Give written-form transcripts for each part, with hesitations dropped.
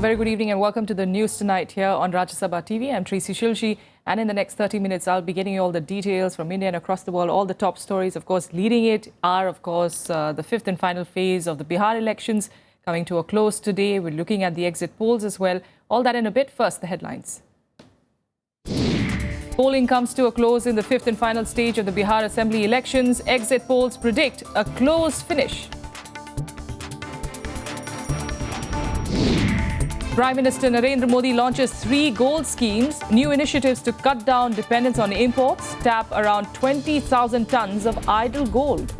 very good evening and welcome to the news tonight here on Sabha TV. I'm Tracy Shilshi, and in the next 30 minutes I'll be getting you all the details from India and across the world, all the top stories. Of course, leading it are, the fifth and final phase of the Bihar elections coming to a close today. We're looking at the exit polls as well. All that in a bit. First, the headlines. Polling comes to a close in the fifth and final stage of the Bihar Assembly elections. Exit polls predict a close finish. Prime Minister Narendra Modi launches 3 gold schemes, new initiatives to cut down dependence on imports, tap around 20,000 tons of idle gold.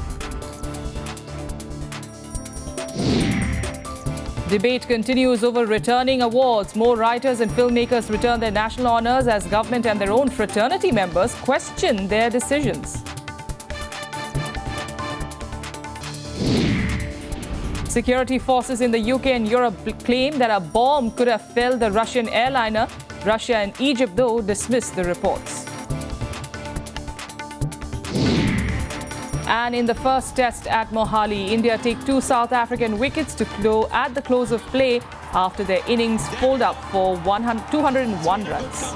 Debate continues over returning awards. More writers and filmmakers return their national honours as government and their own fraternity members question their decisions. Security forces in the UK and Europe claim that a bomb could have felled the Russian airliner. Russia and Egypt, though, dismissed the reports. And in the first test at Mohali, India take 2 South African wickets to at the close of play after their innings pulled up for 201 runs.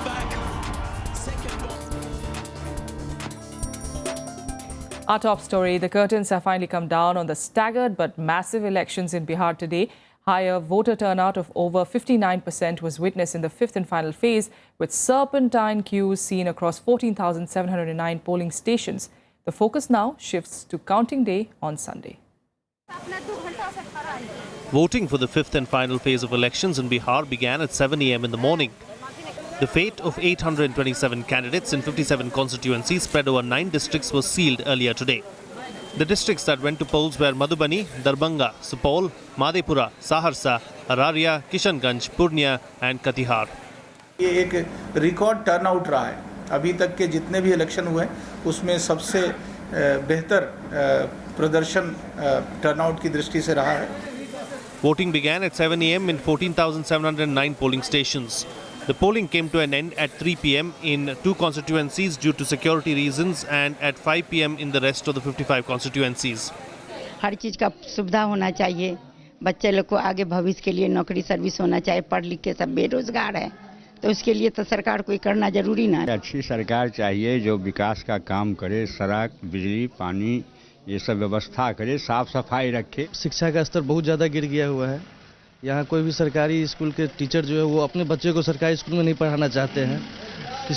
Our top story, the curtains have finally come down on the staggered but massive elections in Bihar today. Higher voter turnout of over 59% was witnessed in the fifth and final phase, with serpentine queues seen across 14,709 polling stations. The focus now shifts to counting day on Sunday. Voting for the fifth and final phase of elections in Bihar began at 7 a.m. in the morning. The fate of 827 candidates in 57 constituencies spread over 9 districts was sealed earlier today. The districts that went to polls were Madhubani, Darbhanga, Supaul, Madhepura, Saharsa, Araria, Kishanganj, Purnia and Katihar. ये एक record turnout रहा है। अभी तक के जितने भी election हुए उसमें सबसे बेहतर प्रदर्शन टर्नआउट की दृष्टि से रहा है। Voting began at 7 a.m. in 14,709 polling stations. The polling came to an end at 3 p.m. in 2 constituencies due to security reasons and at 5 p.m. in the rest of the 55 constituencies. हर चीज का सुविधा होना चाहिए, बच्चे लोग को आगे भविष्य के लिए नौकरी सर्विस होना चाहिए, पढ़ लिख के सब बेरोजगार है, तो उसके लिए तो सरकार को करना जरूरी ना है। अच्छी सरकार चाहिए जो विकास का काम करे, सड़क, बिजली, पानी ये सब व्यवस्था करे, साफ सफाई रखे। शिक्षा का स्तर बहुत ज़्यादा गिर गया हुआ है। यहाँ कोई भी सरकारी स्कूल के टीचर जो है वो अपने बच्चे को सरकारी स्कूल में नहीं पढ़ाना चाहते हैं।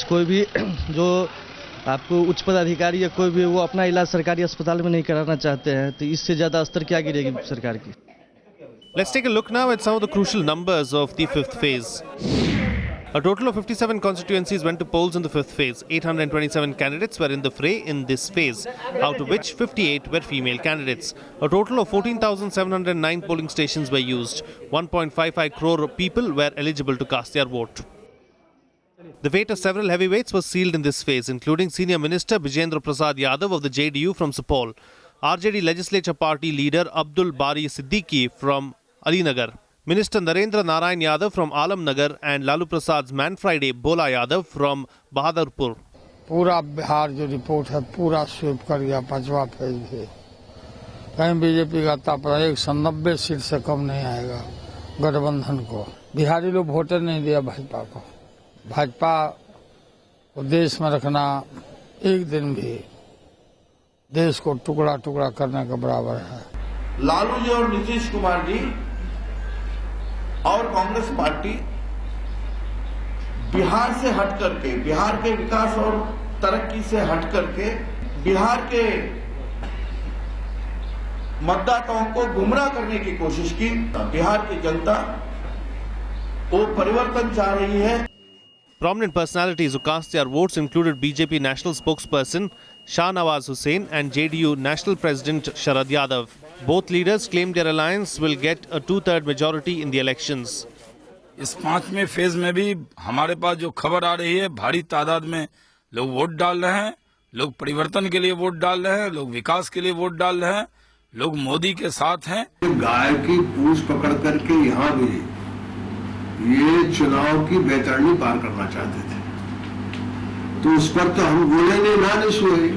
कोई भी जो आपको उच्च पदाधिकारी या कोई भी वो अपना इलाज सरकारी अस्पताल में नहीं कराना चाहते हैं, तो इससे ज़्यादा स्तर क्या गिरेगी सरकार की। Let's take a look now at some of the crucial numbers of the fifth phase. A total of 57 constituencies went to polls in the fifth phase. 827 candidates were in the fray in this phase, out of which 58 were female candidates. A total of 14,709 polling stations were used. 1.55 crore people were eligible to cast their vote. The fate of several heavyweights was sealed in this phase, including Senior Minister Bijendra Prasad Yadav of the JDU from Supaul, RJD Legislature Party leader Abdul Bari Siddiqui from Alinagar, Minister Narendra Narayan Yadav from Alamnagar and Lalu Prasad's Man Friday Bola Yadav from Bahadurpur. पूरा बिहार जो report है पूरा SVEEP कर गया 5वां phase भी। कहीं BJP का तापरा 190 सीट से कम नहीं आएगा गठबंधन को। बिहारी लोग वोटर नहीं दिया भाजपा को। भाजपा को देश में रखना एक दिन भी देश को टुकड़ा टुकड़ा करने के बराबर है। लालू जी और नीतीश कुमार जी और कांग्रेस पार्टी बिहार से हट करके, बिहार के विकास और तरक्की से हट करके बिहार के मतदाताओं को गुमराह करने की कोशिश की। बिहार की जनता वो परिवर्तन चाह रही है। Prominent personalities who cast their votes included BJP national spokesperson Shah Nawaz Hussain and JDU national president Sharad Yadav. Both leaders claimed their alliance will get a 2/3 majority in the elections. इस 5वें phase में भी हमारे पास जो खबर आ रही है, भारी तादाद में लोग वोट डाल रहे हैं, लोग परिवर्तन के लिए वोट डाल रहे हैं, लोग विकास के लिए वोट डाल रहे हैं, लोग मोदी के साथ हैं। गाय की पूंछ पकड़ करके यहाँ भी ये चुनाव की बेतरनी पार करना चाहते थे, तो उस पर तो हम बोले नहीं, ना नहीं सोए।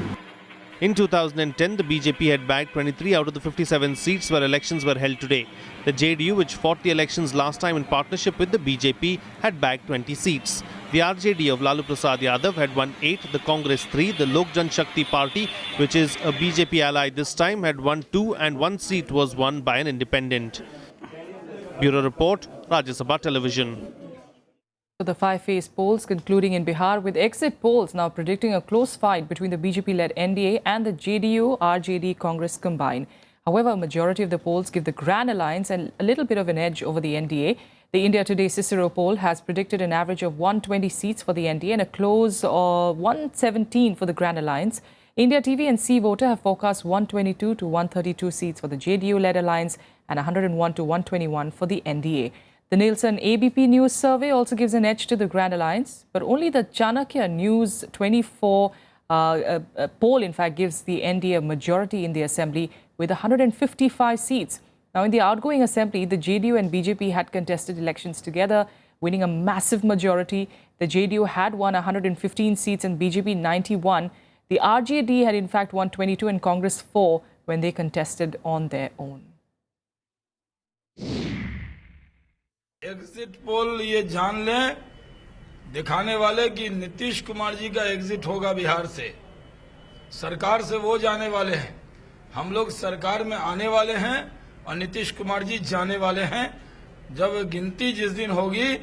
In 2010, the BJP had bagged 23 out of the 57 seats where elections were held today. The JDU, which fought the elections last time in partnership with the BJP, had bagged 20 seats. The RJD of Lalu Prasad Yadav had won 8, the Congress 3, the Lok Jan Shakti Party, which is a BJP ally this time, had won 2 and 1 seat was won by an independent. Bureau Report, Rajya Sabha Television. So the 5-phase polls concluding in Bihar, with exit polls now predicting a close fight between the BJP-led NDA and the JDU, RJD Congress combined. However, a majority of the polls give the Grand Alliance a little bit of an edge over the NDA. The India Today Cicero poll has predicted an average of 120 seats for the NDA and a close 117 for the Grand Alliance. India TV and C Voter have forecast 122 to 132 seats for the JDU-led alliance and 101 to 121 for the NDA. The Nielsen ABP News survey also gives an edge to the Grand Alliance, but only the Chanakya News 24 poll, in fact, gives the NDA a majority in the assembly with 155 seats. Now, in the outgoing assembly, the JDU and BJP had contested elections together, winning a massive majority. The JDU had won 115 seats and BJP 91. The RJD had, in fact, won 22 and Congress 4 when they contested on their own. Exit poll ये जान लें, दिखाने वाले कि नीतीश कुमार जी का exit होगा बिहार से, सरकार से वो जाने वाले हैं। हम लोग सरकार में आने वाले हैं और नीतीश कुमार जी जाने वाले हैं। जब गिनती जिस दिन होगी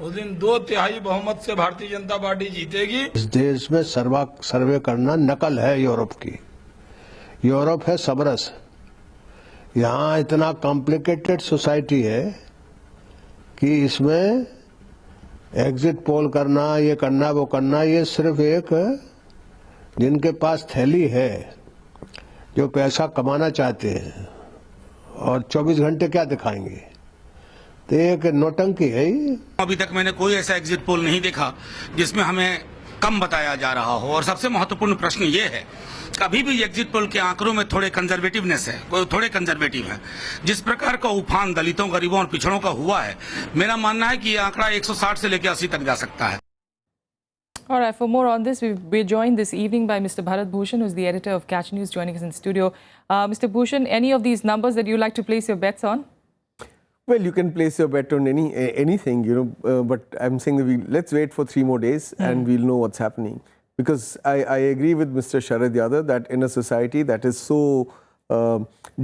उस दिन 2/3 बहुमत से भारतीय जनता पार्टी जीतेगी। इस देश में सर्वे करना नकल है यूरोप की। यूरोप है सबरस, यहाँ इतना कॉम्प्लिकेटेड सोसाइटी है कि इसमें एग्जिट पोल करना, ये करना, वो करना, ये सिर्फ एक जिनके पास थैली है, जो पैसा कमाना चाहते हैं और 24 घंटे क्या दिखाएंगे, तो एक नौटंकी है। अभी तक मैंने कोई ऐसा एग्जिट पोल नहीं देखा जिसमें हमें कम बताया जा रहा हो। और सबसे महत्वपूर्ण प्रश्न ये है, कभी भी एग्जिट पोल के आंकड़ों में थोड़े कंजर्वेटिवनेस है, थोड़े कंजर्वेटिव है। जिस प्रकार का उफान दलितों, गरीबों और पिछड़ों का हुआ है, मेरा मानना है कि ये आंकड़ा 160 से लेकर 80 तक जा सकता है। All right, for more on this, we're joined this evening by Mr. Bharat Bhushan, who's the editor of Catch News, joining us in studio. Mr. Bhushan, any of these numbers that you like to place your bets on? Well, you can place your bet on anything, but I'm saying that let's wait for 3 more days and we'll know what's happening. Because I agree with Mr. Sharad Yadav that in a society that is so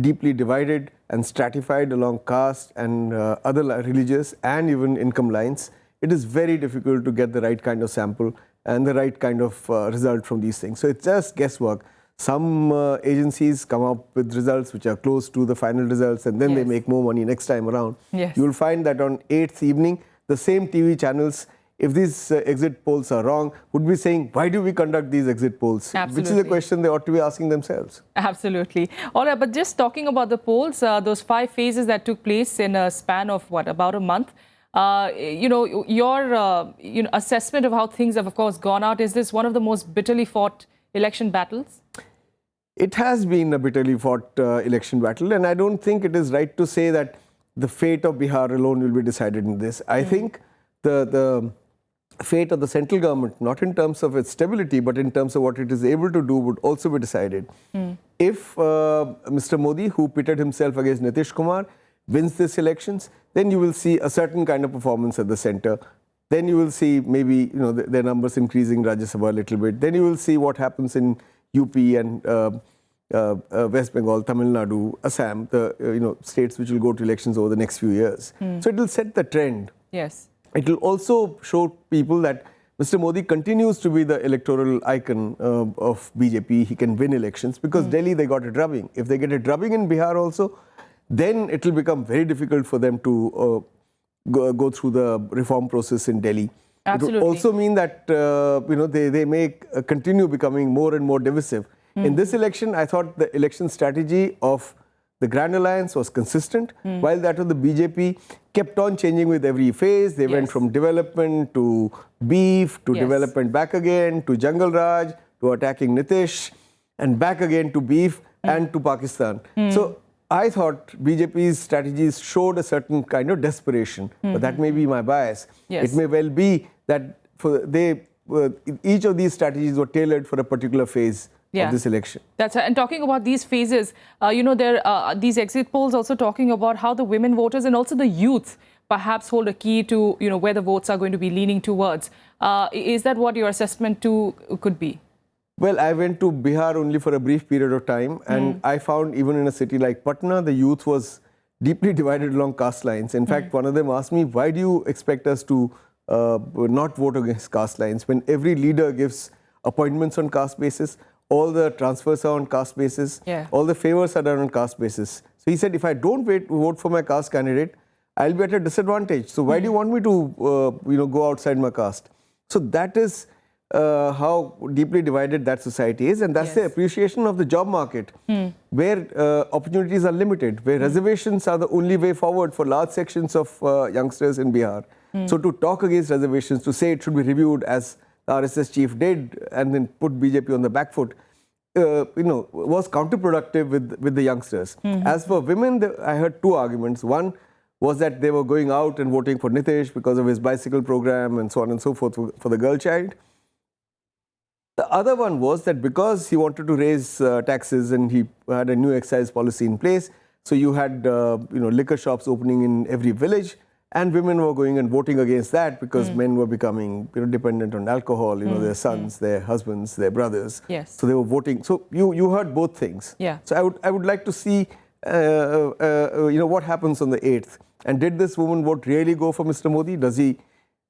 deeply divided and stratified along caste and other religious and even income lines, it is very difficult to get the right kind of sample and the right kind of result from these things. So it's just guesswork. Some agencies come up with results which are close to the final results and then they make more money next time around. Yes. You will find that on 8th evening, the same TV channels, if these exit polls are wrong, would be saying, why do we conduct these exit polls? Absolutely. Which is a question they ought to be asking themselves. Absolutely. All right, but just talking about the polls, those 5 phases that took place in a span of, about a month, your assessment of how things have, of course, gone out, is this one of the most bitterly fought election battles? It has been a bitterly fought election battle, and I don't think it is right to say that the fate of Bihar alone will be decided in this. I think the fate of the central government, not in terms of its stability, but in terms of what it is able to do, would also be decided. If Mr. Modi, who pitted himself against Nitish Kumar, wins these elections, then you will see a certain kind of performance at the center. Then you will see maybe their numbers increasing Rajya Sabha a little bit. Then you will see what happens in UP and West Bengal, Tamil Nadu, Assam, the states which will go to elections over the next few years. So it will set the trend. Yes. It will also show people that Mr. Modi continues to be the electoral icon of BJP. He can win elections because Delhi, they got a drubbing. If they get a drubbing in Bihar also, then it will become very difficult for them to go through the reform process in Delhi. Absolutely. It will also mean that they may continue becoming more and more divisive. In this election, I thought the election strategy of the Grand Alliance was consistent, while that of the BJP kept on changing with every phase. They went from development to beef, to development back again, to Jungle Raj, to attacking Nitish, and back again to beef and to Pakistan. So I thought BJP's strategies showed a certain kind of desperation, but that may be my bias. It may well be that each of these strategies were tailored for a particular phase of this election. That's right. And talking about these phases, there are these exit polls also talking about how the women voters and also the youth perhaps hold a key to, where the votes are going to be leaning towards. Is that what your assessment too could be? Well, I went to Bihar only for a brief period of time, and I found even in a city like Patna, the youth was deeply divided along caste lines. In fact, one of them asked me, why do you expect us to not vote against caste lines when every leader gives appointments on caste basis, all the transfers are on caste basis, all the favors are done on caste basis. So he said, if I don't vote for my caste candidate, I'll be at a disadvantage. So why do you want me to go outside my caste? So that is how deeply divided that society is, and that's the appreciation of the job market, where opportunities are limited, where reservations are the only way forward for large sections of youngsters in Bihar. So to talk against reservations, to say it should be reviewed as the RSS chief did, and then put BJP on the back foot, was counterproductive with the youngsters. As for women, I heard two arguments. One was that they were going out and voting for Nitish because of his bicycle program and so on and so forth for the girl child. The other one was that because he wanted to raise taxes and he had a new excise policy in place, so you had liquor shops opening in every village, and women were going and voting against that because men were becoming dependent on alcohol, their sons, their husbands, their brothers. So they were voting. So you heard both things. So I would like to see what happens on the 8th. And did this woman vote really go for Mr. Modi? Does he?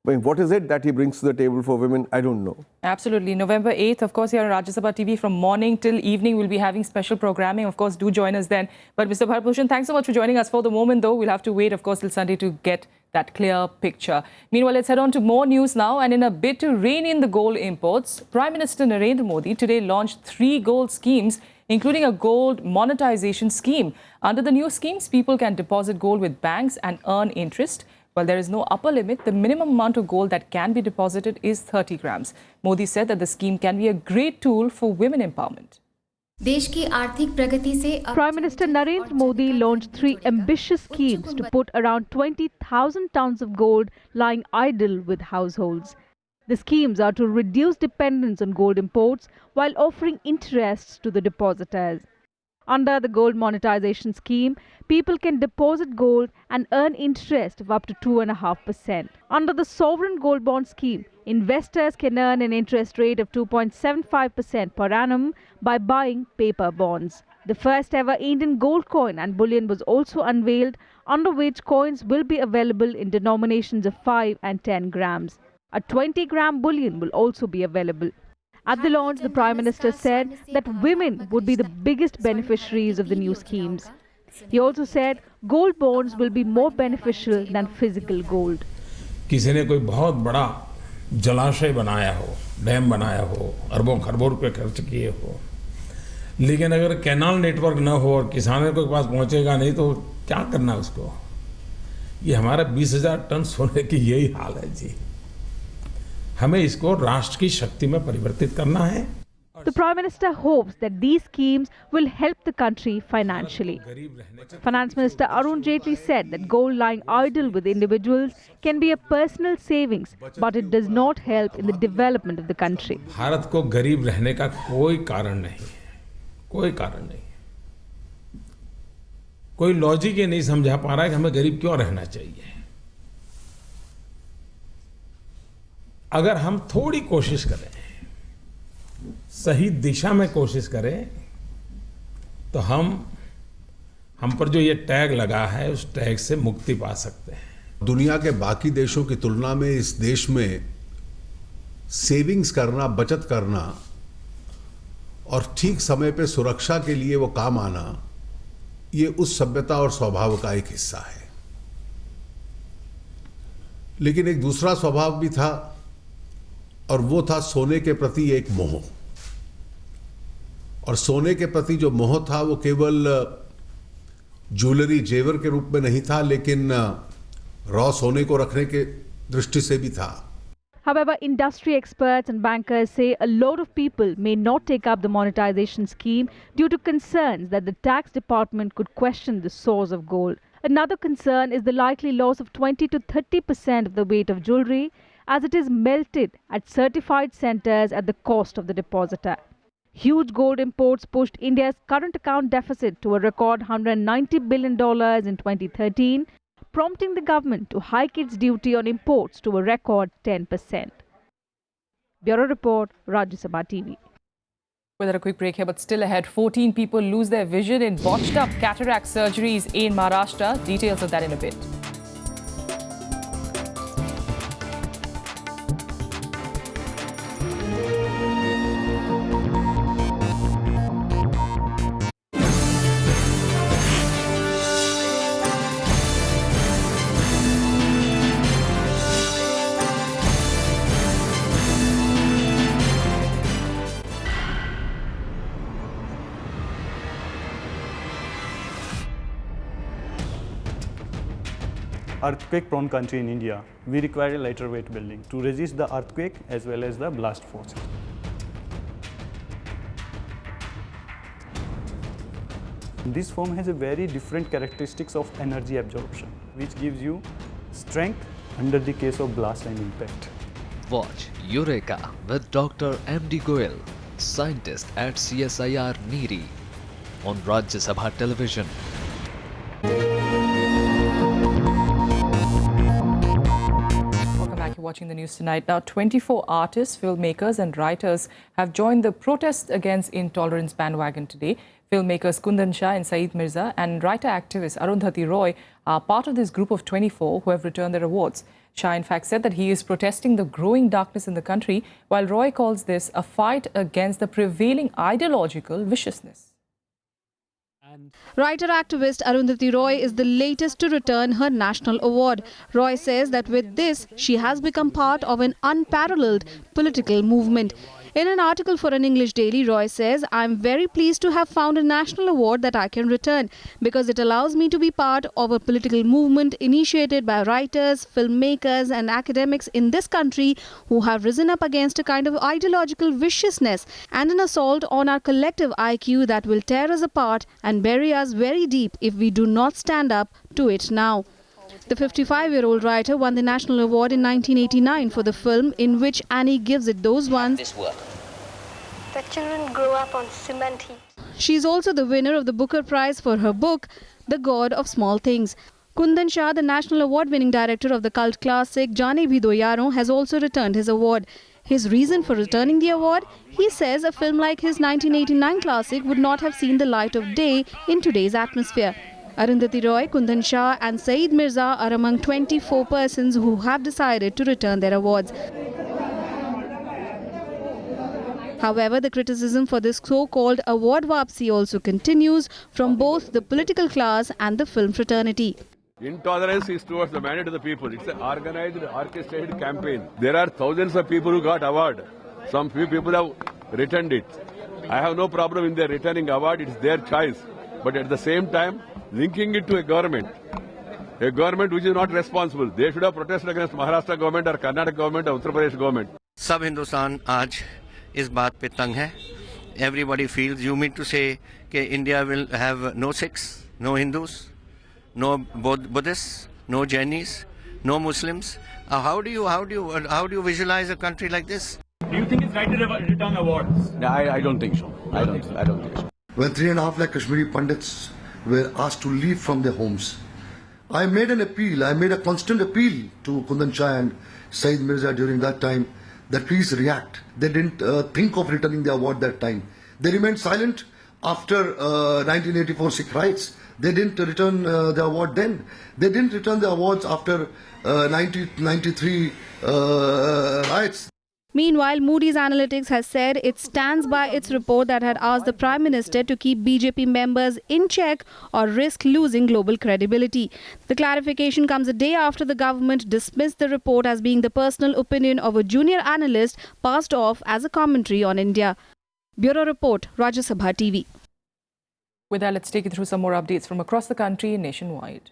What is it that he brings to the table for women? I don't know. Absolutely. November 8th, of course, here on Rajya Sabha TV from morning till evening, we'll be having special programming. Of course, do join us then. But Mr. Bharat Bhushan, thanks so much for joining us. For the moment, though, we'll have to wait, of course, till Sunday to get that clear picture. Meanwhile, let's head on to more news now. And in a bid to rein in the gold imports, Prime Minister Narendra Modi today launched 3 gold schemes, including a gold monetization scheme. Under the new schemes, people can deposit gold with banks and earn interest. While there is no upper limit, the minimum amount of gold that can be deposited is 30 grams. Modi said that the scheme can be a great tool for women empowerment. Prime Minister Narendra Modi launched 3 ambitious schemes to put around 20,000 tons of gold lying idle with households. The schemes are to reduce dependence on gold imports while offering interests to the depositors. Under the gold monetization scheme, people can deposit gold and earn interest of up to 2.5%. Under the sovereign gold bond scheme, investors can earn an interest rate of 2.75% per annum by buying paper bonds. The first ever Indian gold coin and bullion was also unveiled, under which coins will be available in denominations of 5 and 10 grams. A 20-gram bullion will also be available. At the launch, the Prime Minister said that women would be the biggest beneficiaries of the new schemes. He also said gold bonds will be more beneficial than physical gold. किसी ने कोई बहुत बड़ा जलाशय बनाया हो, dam बनाया हो, अरबों खरबों रुपए खर्च किए हो, लेकिन अगर कैनाल नेटवर्क न हो और किसानों के पास पहुंचेगा नहीं तो क्या करना उसको? ये हमारा 20,000 टन सोने की यही हाल है जी. हमें इसको राष्ट्र की शक्ति में परिवर्तित करना है. The Prime Minister hopes that these schemes will help the country financially. Finance Minister Arun Jaitley said that gold lying idle with individuals can be a personal savings, but it does not help in the development of the country. Bharat को गरीब रहने का कोई कारण नहीं है, कोई कारण नहीं. कोई लॉजिक ये नहीं समझा पा रहा है कि हमें गरीब क्यों रहना चाहिए. अगर हम थोड़ी कोशिश करें, सही दिशा में कोशिश करें, तो हम पर जो ये टैग लगा है उस टैग से मुक्ति पा सकते हैं. दुनिया के बाकी देशों की तुलना में इस देश में सेविंग्स करना, बचत करना और ठीक समय पे सुरक्षा के लिए वो काम आना, ये उस सभ्यता और स्वभाव का एक हिस्सा है. लेकिन एक दूसरा स्वभाव भी था, और वो था सोने के प्रति एक मोह. और सोने के प्रति जो मोह था वो केवल ज्वेलरी, जेवर के रूप में नहीं था, लेकिन रॉ सोने को रखने के दृष्टि से भी था. However, industry experts and bankers say a lot of people may not take up the monetization scheme due to concerns that the tax department could question the source of gold. Another concern is the likely loss of 20 to 30% of the weight of jewelry, as it is melted at certified centers at the cost of the depositor. Huge gold imports pushed India's current account deficit to a record $190 billion in 2013, prompting the government to hike its duty on imports to a record 10%. Bureau Report, Rajya Sabha TV. We're at a quick break here, but still ahead, 14 people lose their vision in botched up cataract surgeries in Maharashtra. Details of that in a bit. Earthquake-prone country in India, we require a lighter weight building to resist the earthquake as well as the blast force. This foam has a very different characteristics of energy absorption, which gives you strength under the case of blast and impact. Watch Eureka with Dr. M.D. Goel, scientist at CSIR Neeri, on Rajya Sabha television. You're watching the news tonight. Now, 24 artists, filmmakers and writers have joined the protest against intolerance bandwagon today. Filmmakers Kundan Shah and Saeed Mirza and writer-activist Arundhati Roy are part of this group of 24 who have returned their awards. Shah, in fact, said that he is protesting the growing darkness in the country, while Roy calls this a fight against the prevailing ideological viciousness. Writer-activist Arundhati Roy is the latest to return her national award. Roy says that with this, she has become part of an unparalleled political movement. In an article for an English daily, Roy says, "I'm very pleased to have found a national award that I can return because it allows me to be part of a political movement initiated by writers, filmmakers and academics in this country who have risen up against a kind of ideological viciousness and an assault on our collective IQ that will tear us apart and bury us very deep if we do not stand up to it now." The 55-year-old writer won the National Award in 1989 for the film in which Annie gives it those ones. The children grow up on cement heap. She is also the winner of the Booker Prize for her book, The God of Small Things. Kundan Shah, the National Award-winning director of the cult classic Jaane Bhi Do Yaaron, has also returned his award. His reason for returning the award? He says a film like his 1989 classic would not have seen the light of day in today's atmosphere. Arundhati Roy, Kundan Shah and Saeed Mirza are among 24 persons who have decided to return their awards. However, the criticism for this so-called award wapsi also continues from both the political class and the film fraternity. Intolerance is towards the mandate of the people. It's an organized, orchestrated campaign. There are thousands of people who got award. Some few people have returned it. I have no problem in their returning award. It's their choice. But at the same time, linking it to a government which is not responsible. They should have protested against Maharashtra government or Karnataka government or Uttar Pradesh government. सब हिंदुस्तान आज इस बात पे तंग है. Everybody feels. You mean to say that India will have no Sikhs, no Hindus, no Buddhists, no Jainis, no Muslims? How do you visualize a country like this? Do you think it's right to return awards? I don't think so. I don't think so. When 3.5 lakh Kashmiri Pandits were asked to leave from their homes, I made an appeal, I made a constant appeal to Kundan Shah and Saeed Mirza during that time that please react. They didn't think of returning the award that time. They remained silent after 1984 Sikh riots. They didn't return the award then. They didn't return the awards after 1993 riots. Meanwhile, Moody's Analytics has said it stands by its report that had asked the Prime Minister to keep BJP members in check or risk losing global credibility. The clarification comes a day after the government dismissed the report as being the personal opinion of a junior analyst passed off as a commentary on India. Bureau Report, Rajya Sabha TV. With that, let's take you through some more updates from across the country and nationwide.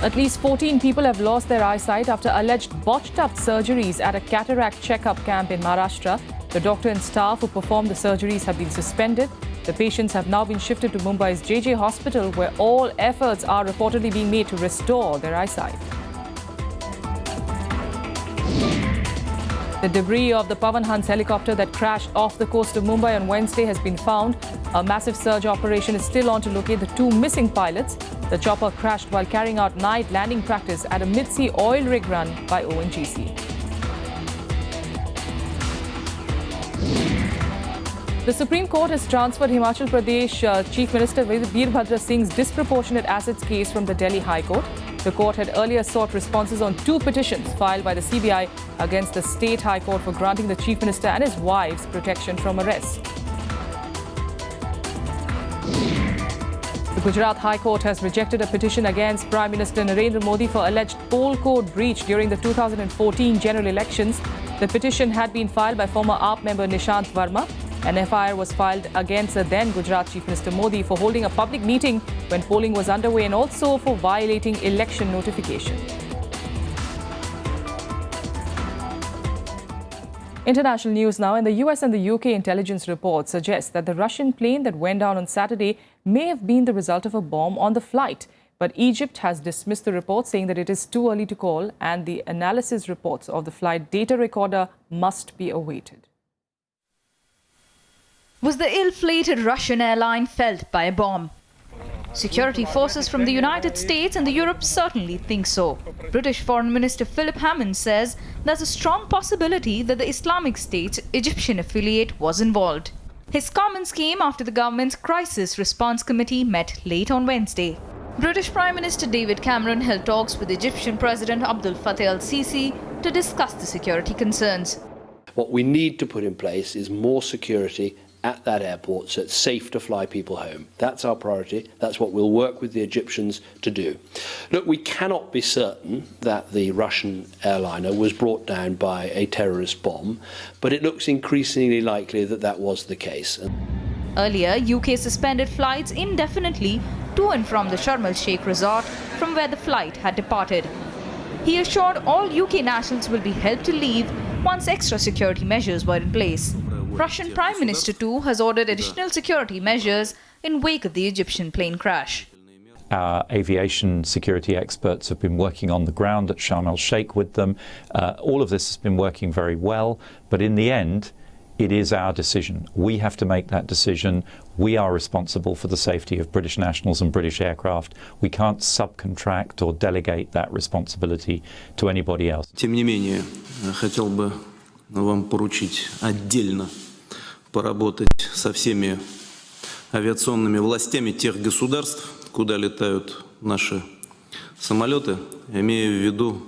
At least 14 people have lost their eyesight after alleged botched-up surgeries at a cataract checkup camp in Maharashtra. The doctor and staff who performed the surgeries have been suspended. The patients have now been shifted to Mumbai's JJ Hospital, where all efforts are reportedly being made to restore their eyesight. The debris of the Pawan Hans helicopter that crashed off the coast of Mumbai on Wednesday has been found. A massive search operation is still on to locate the 2 missing pilots. The chopper crashed while carrying out night landing practice at a mid-sea oil rig run by ONGC. The Supreme Court has transferred Himachal Pradesh Chief Minister Veerbhadra Singh's disproportionate assets case from the Delhi High Court. The court had earlier sought responses on 2 petitions filed by the CBI against the State High Court for granting the Chief Minister and his wife's protection from arrest. The Gujarat High Court has rejected a petition against Prime Minister Narendra Modi for alleged poll code breach during the 2014 general elections. The petition had been filed by former AAP member Nishant Verma. An FIR was filed against the then Gujarat Chief Minister Modi for holding a public meeting when polling was underway and also for violating election notification. International news now. In the US and the UK, intelligence reports suggest that the Russian plane that went down on Saturday may have been the result of a bomb on the flight. But Egypt has dismissed the report, saying that it is too early to call and the analysis reports of the flight data recorder must be awaited. Was the ill-fated Russian airline felled by a bomb? Security forces from the United States and Europe certainly think so. British Foreign Minister Philip Hammond says there's a strong possibility that the Islamic State's Egyptian affiliate was involved. His comments came after the government's Crisis Response Committee met late on Wednesday. British Prime Minister David Cameron held talks with Egyptian President Abdel Fattah el-Sisi to discuss the security concerns. What we need to put in place is more security at that airport so it's safe to fly people home. That's our priority. That's what we'll work with the Egyptians to do. Look, we cannot be certain that the Russian airliner was brought down by a terrorist bomb, but it looks increasingly likely that that was the case. Earlier, UK suspended flights indefinitely to and from the Sharm el-Sheikh resort from where the flight had departed. He assured all UK nationals will be helped to leave once extra security measures were in place. Russian Prime Minister too has ordered additional security measures in wake of the Egyptian plane crash. Our aviation security experts have been working on the ground at Sharm el-Sheikh with them. All of this has been working very well, but in the end, it is our decision. We have to make that decision. We are responsible for the safety of British nationals and British aircraft. We can't subcontract or delegate that responsibility to anybody else. Тем не менее, хотел бы вам поручить отдельно поработать со всеми авиационными властями тех государств, куда летают наши самолеты, имея в виду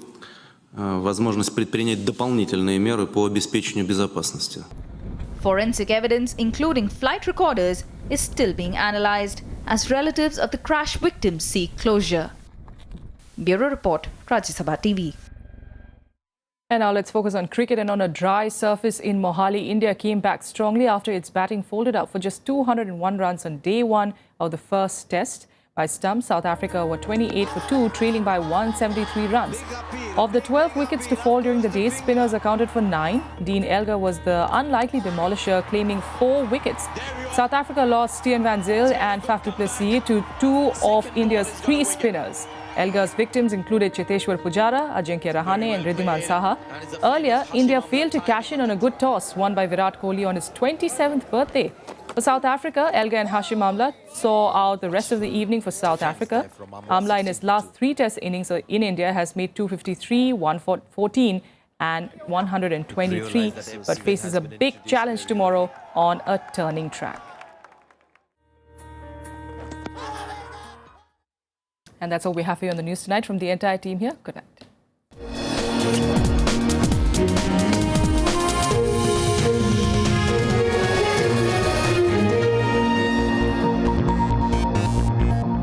возможность предпринять дополнительные меры по обеспечению безопасности. Forensic evidence, including flight recorders, is still being analyzed as relatives of the crash victims seek closure. Bureau Report, Rajya Sabha TV. And now let's focus on cricket. And on a dry surface in Mohali, India came back strongly after its batting folded out for just 201 runs on day 1 of the first test. By stumps, South Africa were 28 for 2, trailing by 173 runs. Of the 12 wickets to fall during the day, spinners accounted for 9. Dean Elgar was the unlikely demolisher, claiming 4 wickets. South Africa lost Steven van Zyl and Faf du Plessis to 2 of India's 3 spinners. Elgar's victims included Cheteshwar Pujara, Ajinkya Rahane and Riddhiman Saha. Earlier, India failed to cash in on a good toss won by Virat Kohli on his 27th birthday. For South Africa, Elgar and Hashim Amla saw out the rest of the evening for South Africa. Amla in his last 3 test innings in India has made 253, 114 and 123, but faces a big challenge tomorrow on a turning track. And that's all we have for you on the news tonight from the entire team here. Good night.